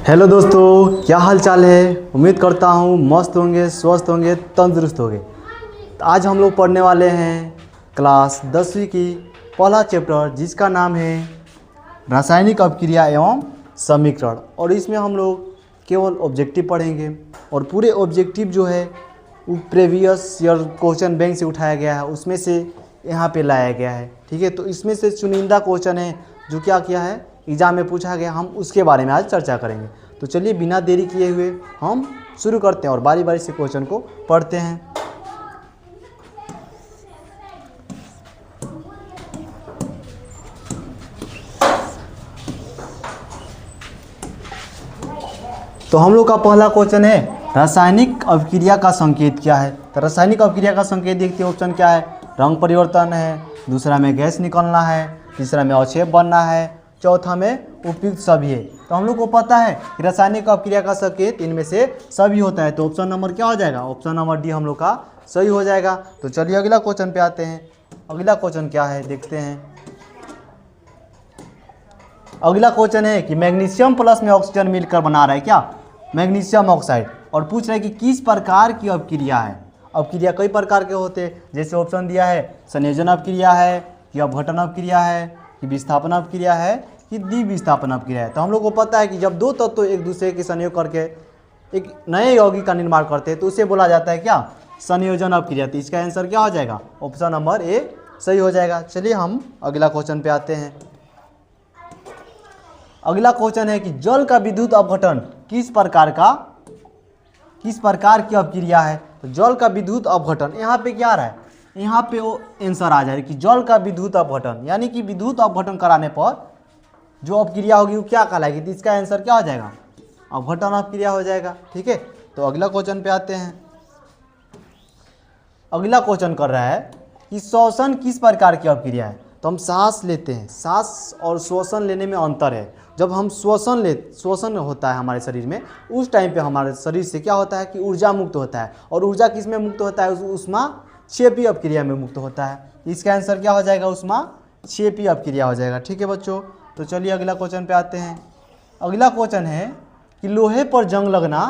Hello दोस्तों, क्या हाल चाल है। उम्मीद करता हूँ मस्त होंगे, स्वस्थ होंगे, तंदुरुस्त होंगे। तो आज हम लोग पढ़ने वाले हैं क्लास 10वीं की पहला चैप्टर, जिसका नाम है रासायनिक अभिक्रिया एवं समीकरण। और इसमें हम लोग केवल ऑब्जेक्टिव पढ़ेंगे और पूरे ऑब्जेक्टिव जो है वो प्रीवियस ईयर क्वेश्चन बैंक से उठाया गया है, उसमें से यहाँ पे लाया गया है। ठीक है, तो इसमें से चुनिंदा क्वेश्चन है जो क्या किया है एग्जाम में पूछा गया, हम उसके बारे में आज चर्चा करेंगे। तो चलिए बिना देरी किए हुए हम शुरू करते हैं और बारी बारी से क्वेश्चन को पढ़ते हैं। तो हम लोग का पहला क्वेश्चन है रासायनिक अभिक्रिया का संकेत क्या है। तो रासायनिक अभिक्रिया का संकेत देखते हैं, ऑप्शन क्या है, रंग परिवर्तन है, दूसरा में गैस निकलना है, तीसरा में अवक्षेप बनना है, चौथा में उपयुक्त सभी है। तो हम लोग को पता है कि रासायनिक अभिक्रिया का संकेत इनमें से सभी होता है, तो ऑप्शन नंबर क्या हो जाएगा, ऑप्शन नंबर डी हम लोग का सही हो जाएगा। तो चलिए अगला क्वेश्चन पे आते हैं। अगला क्वेश्चन क्या है देखते हैं। अगला क्वेश्चन है कि मैग्नीशियम प्लस में ऑक्सीजन मिलकर बना रहा है क्या, मैग्नीशियम ऑक्साइड। और पूछ रहे हैं कि किस प्रकार की अभिक्रिया है। अभिक्रिया कई प्रकार के होते हैं, जैसे ऑप्शन दिया है संयोजन अभिक्रिया है, कि अपघटन अभिक्रिया है, कि विस्थापन अभिक्रिया है, कि द्विविस्थापन अभिक्रिया है। तो हम लोग को पता है कि जब दो तत्व एक दूसरे के संयोग करके एक नए यौगिक का निर्माण करते हैं तो उसे बोला जाता है क्या, संयोजन अभिक्रिया। तो इसका आंसर क्या हो जाएगा, ऑप्शन नंबर ए सही हो जाएगा। चलिए हम अगला क्वेश्चन पे आते हैं। अगला क्वेश्चन है कि जल का विद्युत अपघटन किस प्रकार की अभिक्रिया है। तो जल का विद्युत अपघटन, यहाँ पे क्या आ रहा है, यहाँ पे वो आंसर आ जाए कि जल का विद्युत अपघटन, यानी कि विद्युत अपघटन कराने पर जो अभिक्रिया होगी वो क्या कहलाएगी। तो इसका आंसर क्या हो जाएगा, अपघटन अभिक्रिया हो जाएगा। ठीक है, तो अगला क्वेश्चन पे आते हैं। अगला क्वेश्चन कर रहा है कि श्वसन किस प्रकार की अभिक्रिया है। तो हम सांस लेते हैं, सांस और श्वसन लेने में अंतर है। जब हम श्वसन होता है हमारे शरीर में, उस टाइम पे हमारे शरीर से क्या होता है कि ऊर्जा मुक्त होता है, और ऊर्जा किस में मुक्त होता है, ऊष्माक्षेपी अभिक्रिया में मुक्त होता है। इसका आंसर क्या हो जाएगा, ऊष्माक्षेपी अभिक्रिया हो जाएगा। ठीक है बच्चों, तो चलिए अगला क्वेश्चन पे आते हैं। अगला क्वेश्चन है कि लोहे पर जंग लगना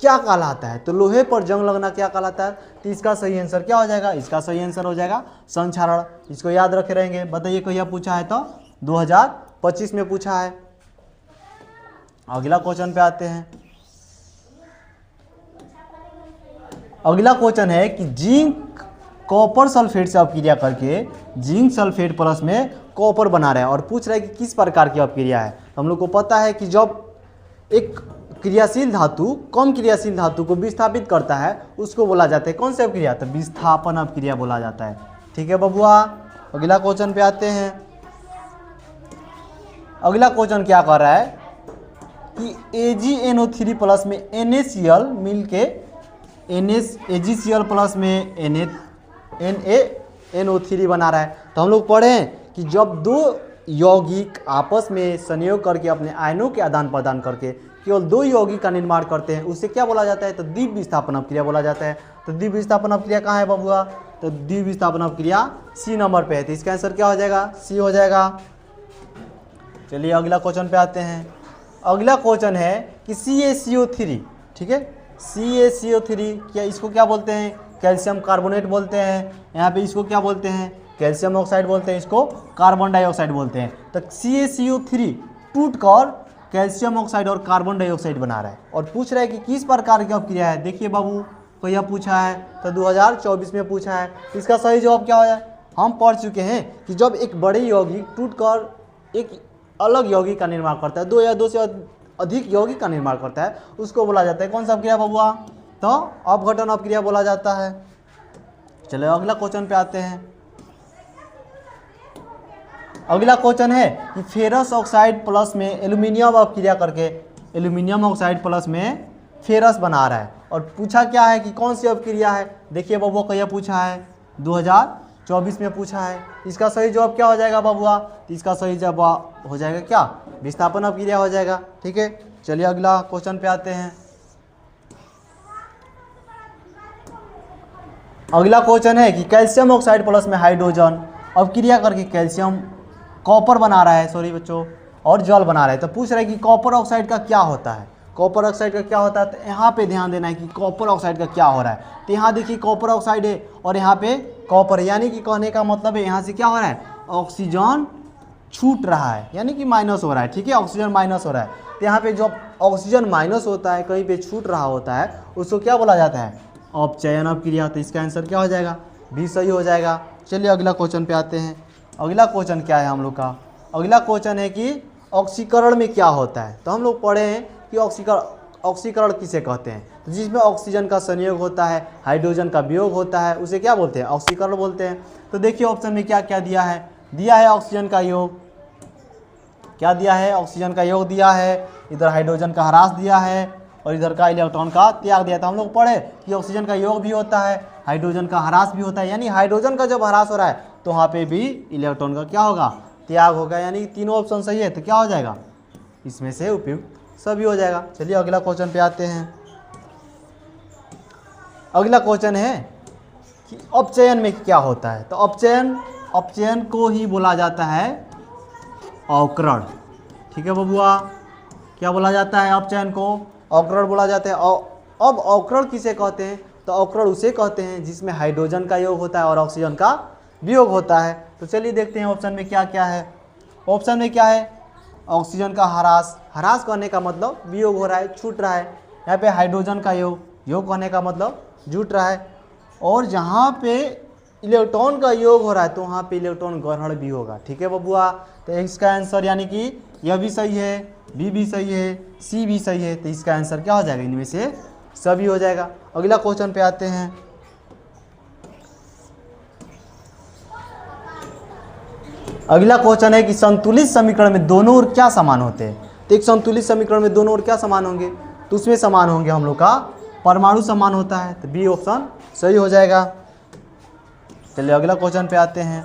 क्या कहलाता है। तो लोहे पर जंग लगना क्या कहलाता है। तो इसका सही आंसर क्या हो जाएगा, इसका सही आंसर हो जाएगा संक्षारण। इसको याद रखे रहेंगे। बताइए कहिया पूछा है, तो 2025 में पूछा है। अगला क्वेश्चन पे आते हैं। अगला क्वेश्चन है कि जिंक कॉपर सल्फेट से अभिक्रिया करके जिंक सल्फेट प्लस में कॉपर बना रहा है, और पूछ रहा है कि किस प्रकार की अभिक्रिया है। हम लोग को पता है कि जब एक क्रियाशील धातु कम क्रियाशील धातु को विस्थापित करता है उसको बोला जाता है कौन सी अभिक्रिया, तो विस्थापन अभिक्रिया बोला जाता है। ठीक है बबुआ, अगला क्वेश्चन पे आते हैं। अगला क्वेश्चन क्या कर रहा है कि AgNO3 प्लस में NaCl मिल के AgCl प्लस में NaNO3 बना रहा है। तो हम लोग पढ़े हैं कि जब दो यौगिक आपस में संयोग करके अपने आयनों के आदान प्रदान करके केवल दो यौगिक का निर्माण करते हैं, उससे क्या बोला जाता है, तो द्विविस्थापन अभिक्रिया बोला जाता है। तो द्विविस्थापन अभिक्रिया कहाँ है बबुआ, तो द्विविस्थापन अभिक्रिया सी नंबर पे है। तो इसका आंसर क्या हो जाएगा, सी हो जाएगा। चलिए अगला क्वेश्चन पे आते हैं। अगला क्वेश्चन है कि CaCO3, ठीक है, CaCO3 क्या, इसको क्या बोलते हैं, कैल्शियम कार्बोनेट बोलते हैं। यहाँ पे इसको क्या बोलते हैं, कैल्शियम ऑक्साइड बोलते हैं, इसको कार्बन डाइऑक्साइड बोलते हैं। तो CaCO3 टूटकर कैल्शियम ऑक्साइड और कार्बन डाइऑक्साइड बना रहा है, और पूछ रहा है कि किस प्रकार की अभिक्रिया है। देखिए बाबू, को यह पूछा है तो 2024 में पूछा है। इसका सही जवाब क्या हो जाए, हम पढ़ चुके हैं कि जब एक बड़े यौगिक टूटकर एक अलग यौगिक का निर्माण करता है, दो या दो से अधिक यौगिक का निर्माण करता है, उसको बोला जाता है कौन सा अभिक्रिया बबुआ, तो अपघटन अभिक्रिया बोला जाता है। चलो अगला क्वेश्चन पे आते हैं। अगला क्वेश्चन है कि फेरस ऑक्साइड प्लस में एल्यूमिनियम अभिक्रिया करके एल्यूमिनियम ऑक्साइड प्लस में फेरस बना रहा है, और पूछा क्या है कि कौन सी अभिक्रिया है। देखिए बबुआ, कहिया पूछा है, 2024 में पूछा है। इसका सही जवाब क्या हो जाएगा बबुआ, तो इसका सही जवाब हो जाएगा क्या, विस्थापन अभिक्रिया हो जाएगा। ठीक है, चलिए अगला क्वेश्चन पे आते हैं। अगला क्वेश्चन है कि कैल्शियम ऑक्साइड प्लस में हाइड्रोजन अभिक्रिया करके कैल्शियम कॉपर बना रहा है, सॉरी बच्चों, और जल बना रहे हैं। तो पूछ रहे हैं कि कॉपर ऑक्साइड का क्या होता है, कॉपर ऑक्साइड का क्या होता है। तो यहाँ पे ध्यान देना है कि कॉपर ऑक्साइड का क्या हो रहा है। तो यहाँ देखिए कॉपर ऑक्साइड है और यहाँ पे कॉपर, यानी कि कहने का मतलब है यहाँ से क्या हो रहा है, ऑक्सीजन छूट रहा है, यानी कि माइनस हो रहा है। ठीक है, ऑक्सीजन माइनस हो रहा है। तो यहाँ पे जब ऑक्सीजन माइनस होता है, कहीं पे छूट रहा होता है, उसको क्या बोला जाता है, अपचयन क्रिया। तो इसका आंसर क्या हो जाएगा, भी सही हो जाएगा। चलिए अगला क्वेश्चन पे आते हैं। अगला क्वेश्चन क्या है हम लोग का, अगला क्वेश्चन है कि ऑक्सीकरण में क्या होता है। तो हम लोग पढ़े हैं कि ऑक्सीकरण किसे कहते हैं। तो जिसमें ऑक्सीजन का संयोग होता है, हाइड्रोजन का वियोग होता है, उसे क्या बोलते हैं, ऑक्सीकरण बोलते हैं। तो देखिए ऑप्शन में क्या क्या दिया है ऑक्सीजन का योग, क्या दिया है, ऑक्सीजन का योग दिया है, इधर हाइड्रोजन का ह्रास दिया है और इधर का इलेक्ट्रॉन का त्याग दिया। तो हम लोग पढ़े कि ऑक्सीजन का योग भी होता है, हाइड्रोजन का ह्रास भी होता है, यानी हाइड्रोजन का जब ह्रास हो रहा है तो वहाँ पे भी इलेक्ट्रॉन का क्या होगा, त्याग होगा। यानी तीनों ऑप्शन सही है। तो क्या हो जाएगा, इसमें से उपयुक्त सभी हो जाएगा। चलिए अगला क्वेश्चन पे आते हैं। अगला क्वेश्चन है कि अपचयन में क्या होता है। तो अपचयन को ही बोला जाता है अवकरण। ठीक है बबुआ, क्या बोला जाता है, अपचयन को अवकरण बोला जाता है। अब अवकरण किसे कहते हैं, तो अवकरण उसे कहते हैं जिसमें हाइड्रोजन का योग होता है और ऑक्सीजन का वियोग होता है। तो चलिए देखते हैं ऑप्शन में क्या क्या है। ऑप्शन में क्या है, ऑक्सीजन का ह्रास करने का मतलब वियोग हो रहा है, छूट रहा है। यहाँ पे हाइड्रोजन का योग करने का मतलब जुट रहा है। और जहाँ पे इलेक्ट्रॉन का योग हो रहा है तो वहाँ पे इलेक्ट्रॉन ग्रहण भी होगा। ठीक है बबुआ, तो इसका आंसर यानी कि यह भी सही है, बी भी सही है, सी भी सही है। तो इसका आंसर क्या हो जाएगा, इनमें से सभी हो जाएगा। अगला क्वेश्चन पे आते हैं। अगला क्वेश्चन है कि संतुलित समीकरण में दोनों ओर क्या समान होते हैं। तो एक संतुलित समीकरण में दोनों ओर क्या समान होंगे, तो उसमें समान होंगे हम लोग का परमाणु समान होता है। तो बी ऑप्शन सही हो जाएगा। चलिए अगला क्वेश्चन पे आते हैं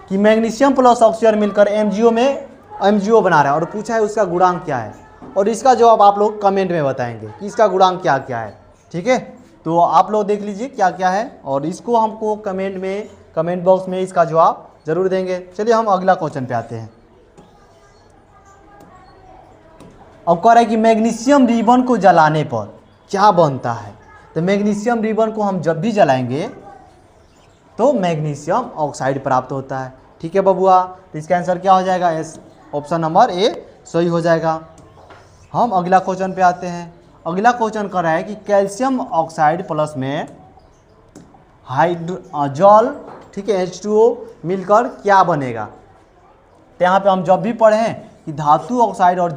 कि मैग्नीशियम प्लस ऑक्सीजन मिलकर एमजीओ बना रहा है और पूछा है उसका गुणांक क्या है। और इसका जवाब आप लोग कमेंट में बताएंगे कि इसका गुणांक क्या क्या है। ठीक है, तो आप लोग देख लीजिए क्या क्या है और इसको हमको कमेंट बॉक्स में इसका जवाब जरूर देंगे। चलिए हम अगला क्वेश्चन पे आते हैं। अब कह रहा है कि मैग्नीशियम रिबन को जलाने पर क्या बनता है। तो मैग्नीशियम रिबन को हम जब भी जलाएंगे तो मैग्नीशियम ऑक्साइड प्राप्त होता है। ठीक है बबुआ, तो इसका आंसर क्या हो जाएगा, ऑप्शन नंबर ए सही हो जाएगा। हम अगला क्वेश्चन पे आते हैं। अगला क्वेश्चन कर रहा है कि कैल्शियम ऑक्साइड प्लस में जल, ठीक है, H2O मिलकर क्या बनेगा। तो यहाँ पे हम जब भी पढ़े हैं कि धातु ऑक्साइड और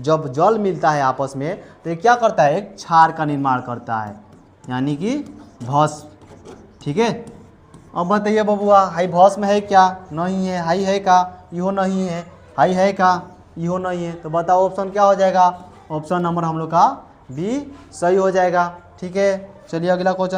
जब जल मिलता है आपस में तो ये क्या करता है, एक क्षार का निर्माण करता है, यानी कि भस्म। ठीक है, अब बताइए बबुआ, हाई भस्म है क्या, नहीं है। हाई है का, इहो नहीं है। हाई है का, इहो नहीं है। तो बताओ ऑप्शन क्या हो जाएगा, ऑप्शन नंबर हम लोग का बी सही हो जाएगा। ठीक है, चलिए अगला क्वेश्चन